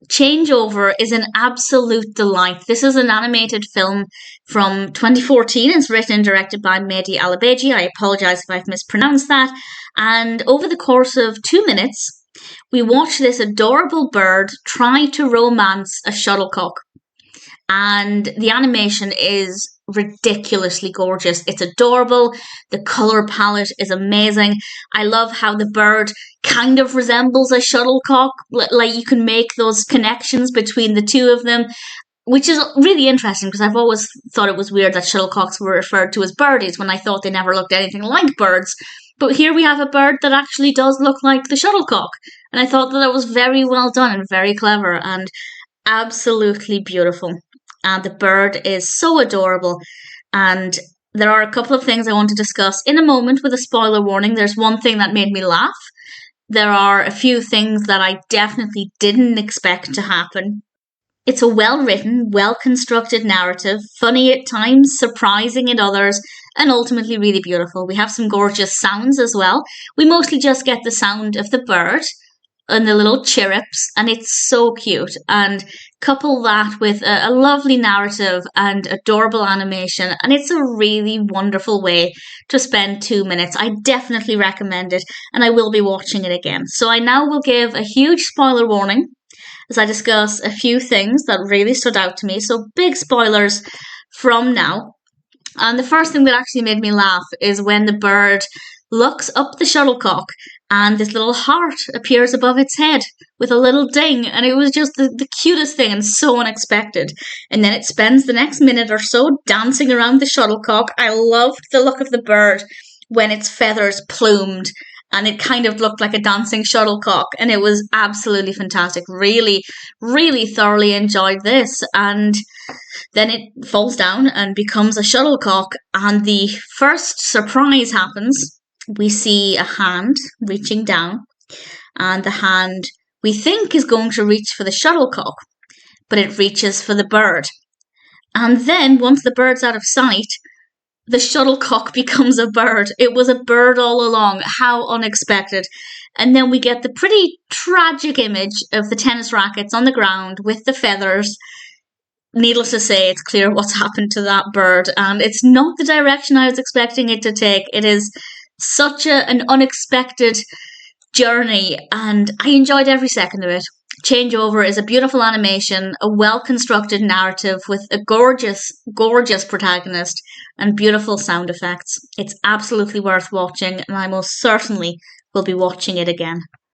Changeover is an absolute delight. This is an animated film from 2014. It's written and directed by Mehdi Alibeygi. I apologize if I've mispronounced that. And over the course of 2 minutes, we watch this adorable bird try to romance a shuttlecock. And the animation is ridiculously gorgeous. It's adorable. The color palette is amazing. I love how the bird kind of resembles a shuttlecock. Like you can make those connections between the two of them, which is really interesting because I've always thought it was weird that shuttlecocks were referred to as birdies when I thought they never looked anything like birds. But here we have a bird that actually does look like the shuttlecock. And I thought that was very well done and very clever and absolutely beautiful. And the bird is so adorable. And there are a couple of things I want to discuss in a moment with a spoiler warning. There's one thing that made me laugh. There are a few things that I definitely didn't expect to happen. It's a well-written, well-constructed narrative, funny at times, surprising at others, and ultimately really beautiful. We have some gorgeous sounds as well. We mostly just get the sound of the bird and the little chirrups, and it's so cute. And couple that with a lovely narrative and adorable animation, and it's a really wonderful way to spend 2 minutes. I definitely recommend it, and I will be watching it again. So I now will give a huge spoiler warning as I discuss a few things that really stood out to me. So big spoilers from now. And the first thing that actually made me laugh is when the bird looks up the shuttlecock and this little heart appears above its head with a little ding, and it was just the cutest thing and so unexpected. And then it spends the next minute or so dancing around the shuttlecock. I loved the look of the bird when its feathers plumed and it kind of looked like a dancing shuttlecock, and it was absolutely fantastic. Really, really thoroughly enjoyed this. And then it falls down and becomes a shuttlecock, and the first surprise happens. We see a hand reaching down, and the hand we think is going to reach for the shuttlecock, but it reaches for the bird. And then, once the bird's out of sight, the shuttlecock becomes a bird. It was a bird all along. How unexpected. And then we get the pretty tragic image of the tennis rackets on the ground with the feathers. Needless to say, it's clear what's happened to that bird, and it's not the direction I was expecting it to take. It is such an unexpected journey, and I enjoyed every second of it. Changeover is a beautiful animation, a well-constructed narrative with a gorgeous, gorgeous protagonist and beautiful sound effects. It's absolutely worth watching, and I most certainly will be watching it again.